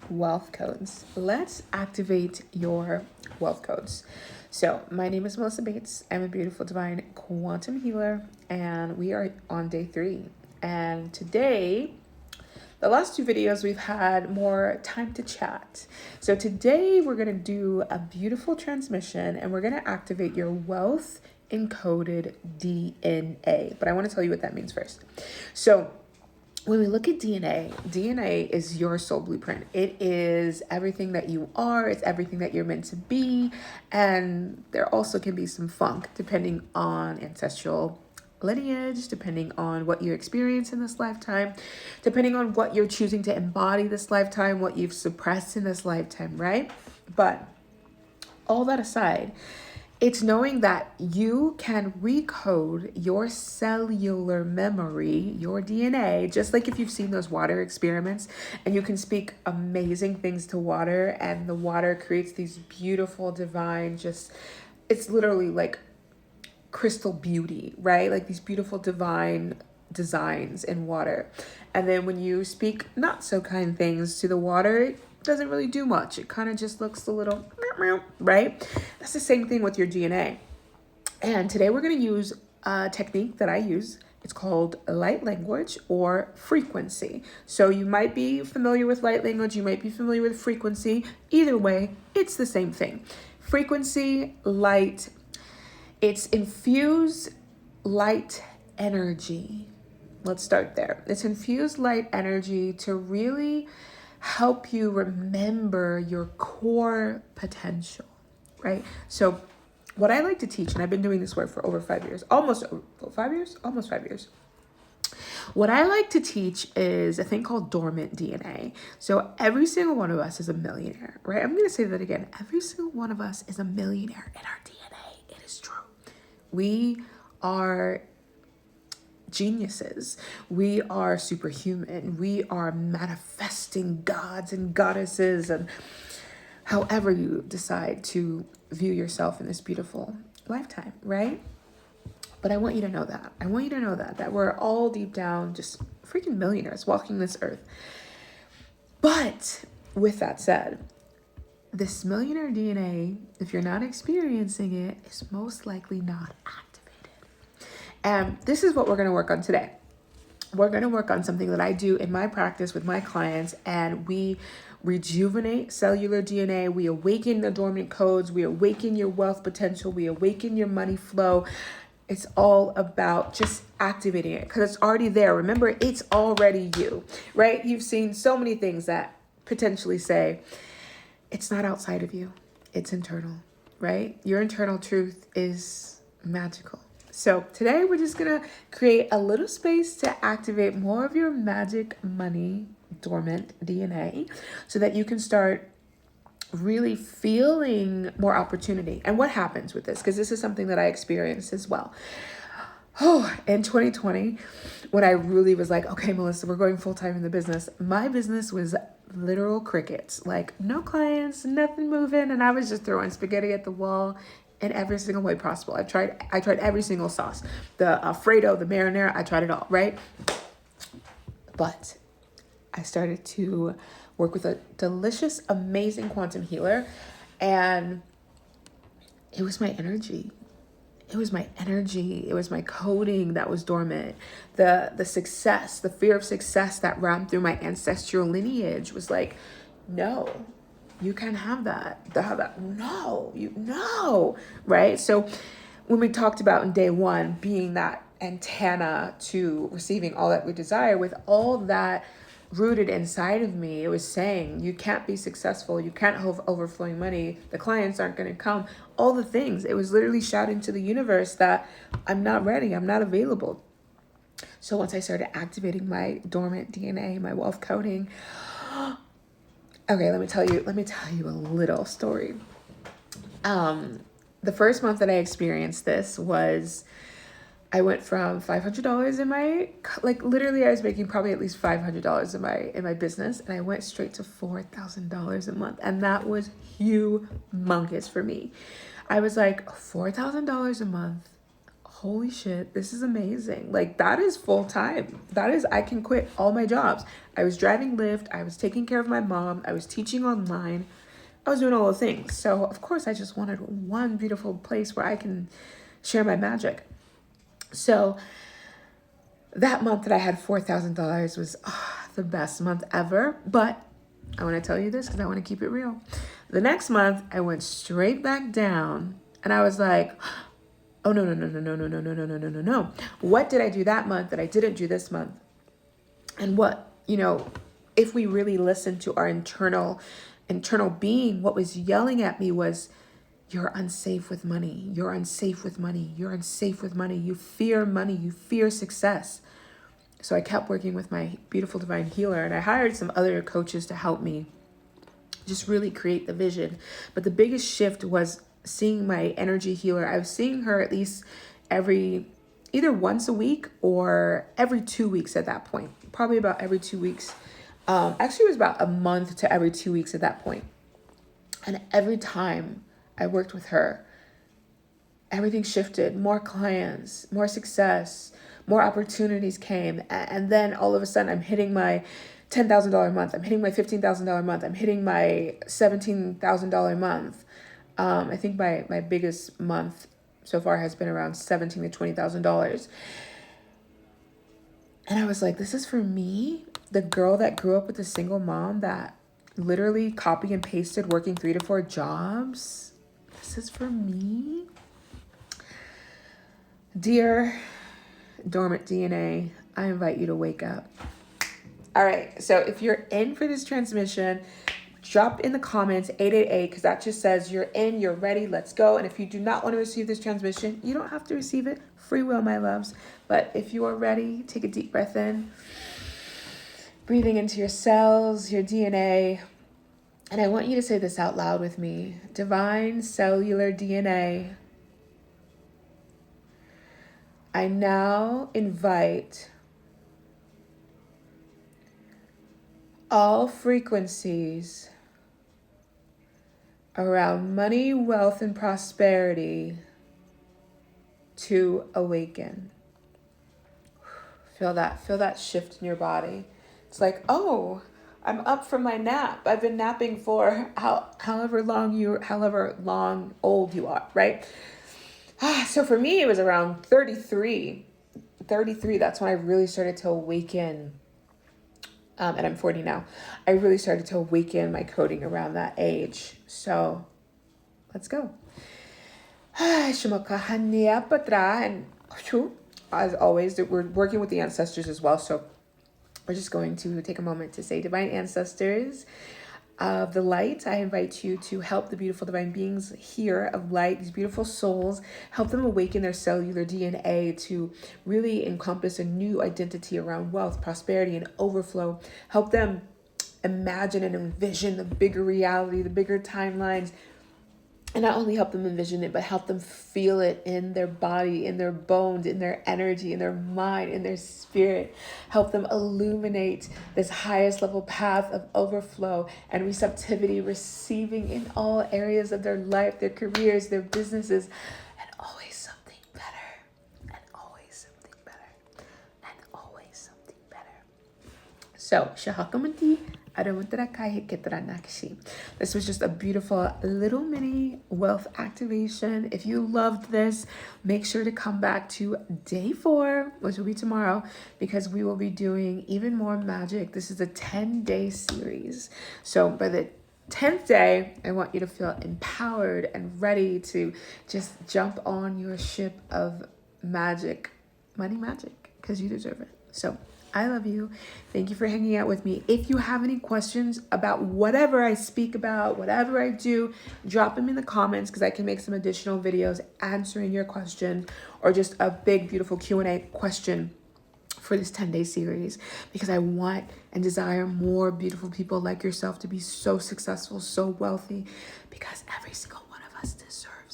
wealth codes. Let's activate your wealth codes. So, my name is Melissa Bates. I'm a beautiful divine quantum healer, and we are on day 3. And today, the last 2 videos, we've had more time to chat. So, today we're going to do a beautiful transmission and we're going to activate your wealth encoded DNA. But I want to tell you what that means first. So, when we look at DNA is your soul blueprint. It is everything that you are. It's everything that you're meant to be. And there also can be some funk depending on ancestral lineage, depending on what you experience in this lifetime, depending on what you're choosing to embody this lifetime, what you've suppressed in this lifetime, right? But all that aside, it's knowing that you can recode your cellular memory, your DNA, just like if you've seen those water experiments and you can speak amazing things to water and the water creates these beautiful, divine, it's literally like crystal beauty, right? Like these beautiful, divine designs in water. And then when you speak not so kind things to the water, it doesn't really do much. It kind of just looks a little, right? That's the same thing with your DNA. And today we're going to use a technique that I use. It's called light language or frequency. So you might be familiar with light language. You might be familiar with frequency. Either way, it's the same thing. Frequency, light, it's infused light energy. Let's start there. It's infused light energy to really help you remember your core potential, right? So what I like to teach, and I've been doing this work for over 5 years, almost 5 years. What I like to teach is a thing called dormant DNA. So every single one of us is a millionaire, right? I'm going to say that again. Every single one of us is a millionaire in our DNA. It is true. We are geniuses. We are superhuman. We are manifesting gods and goddesses, and however you decide to view yourself in this beautiful lifetime, right? But I want you to know that. I want you to know that we're all deep down just freaking millionaires walking this earth. But with that said, this millionaire DNA, if you're not experiencing it, is most likely not activated. And this is what we're going to work on today. We're going to work on something that I do in my practice with my clients, and we rejuvenate cellular DNA. We awaken the dormant codes. We awaken your wealth potential. We awaken your money flow. It's all about just activating it because it's already there. Remember, it's already you, right? You've seen so many things that potentially say it's not outside of you. It's internal, right? Your internal truth is magical. So today we're just going to create a little space to activate more of your magic money dormant DNA so that you can start really feeling more opportunity. And what happens with this? Because this is something that I experienced as well. In 2020, when I really was like, okay, Melissa, we're going full time in the business. My business was literal crickets, like no clients, nothing moving. And I was just throwing spaghetti at the wall in every single way possible. I tried every single sauce, the Alfredo, the marinara, I tried it all, right? But I started to work with a delicious, amazing quantum healer, and it was my energy. It was my energy. It was my coding that was dormant. The success, the fear of success that ran through my ancestral lineage was like, no, you can't have that. No, right? So when we talked about in day 1 being that antenna to receiving all that we desire, with all that rooted inside of me, it was saying you can't be successful, you can't have overflowing money, the clients aren't going to come, all the things. It was literally shouting to the universe that I'm not ready, I'm not available. So once I started activating my dormant DNA, my wealth coding, okay, let me tell you a little story. The first month that I experienced this was, I went from $500 in my, like literally I was making probably at least $500 in my business, and I went straight to $4,000 a month, and that was humongous for me. I was like, $4,000 a month, holy shit, this is amazing. Like, that is full time. That is, I can quit all my jobs. I was driving Lyft. I was taking care of my mom. I was teaching online. I was doing all the things. So, of course, I just wanted one beautiful place where I can share my magic. So, that month that I had $4,000 was the best month ever. But I want to tell you this because I want to keep it real. The next month, I went straight back down, and I was like, oh, no, no, no, no, no, no, no, no, no, no, no, no, no. What did I do that month that I didn't do this month? And what, if we really listen to our internal being, what was yelling at me was, you're unsafe with money. You're unsafe with money. You're unsafe with money. You fear money. You fear success. So I kept working with my beautiful divine healer, and I hired some other coaches to help me just really create the vision. But the biggest shift was seeing my energy healer. I was seeing her at least either once a week or every 2 weeks at that point. Probably about every 2 weeks. Actually, it was about a month to every 2 weeks at that point. And every time I worked with her, everything shifted. More clients, more success, more opportunities came. And then all of a sudden, I'm hitting my $10,000 a month. I'm hitting my $15,000 a month. I'm hitting my $17,000 a month. I think my biggest month so far has been around $17,000 to $20,000. And I was like, this is for me, the girl that grew up with a single mom that literally copy and pasted working 3 to 4 jobs. This is for me. Dear dormant DNA, I invite you to wake up. All right, so if you're in for this transmission, drop in the comments 888 because that just says you're in, you're ready, let's go. And if you do not want to receive this transmission, you don't have to receive it. Free will, my loves. But if you are ready, take a deep breath in, breathing into your cells, your DNA. And I want you to say this out loud with me. Divine cellular DNA, I now invite all frequencies around money, wealth, and prosperity to awaken. Feel that shift in your body. It's like, oh, I'm up from my nap. I've been napping for however long old you are, right? So for me, it was around 33. That's when I really started to awaken. And I'm 40 now. I really started to awaken my coding around that age. So let's go. And as always, we're working with the ancestors as well. So we're just going to take a moment to say, divine ancestors of the light, I invite you to help the beautiful divine beings here of light, these beautiful souls, help them awaken their cellular DNA to really encompass a new identity around wealth, prosperity, and overflow. Help them imagine and envision the bigger reality, the bigger timelines, and not only help them envision it, but help them feel it in their body, in their bones, in their energy, in their mind, in their spirit. Help them illuminate this highest level path of overflow and receptivity, receiving in all areas of their life, their careers, their businesses, and always something better, and always something better, and always something better. So, shahakamati. This was just a beautiful little mini wealth activation. If you loved this, make sure to come back to day 4, which will be tomorrow, because we will be doing even more magic. This is a 10-day series. So by the 10th day, I want you to feel empowered and ready to just jump on your ship of magic, money magic, because you deserve it. So I love you. Thank you for hanging out with me. If you have any questions about whatever I speak about, whatever I do, drop them in the comments because I can make some additional videos answering your questions, or just a big, beautiful Q&A question for this 10-day series, because I want and desire more beautiful people like yourself to be so successful, so wealthy, because every single one of us deserves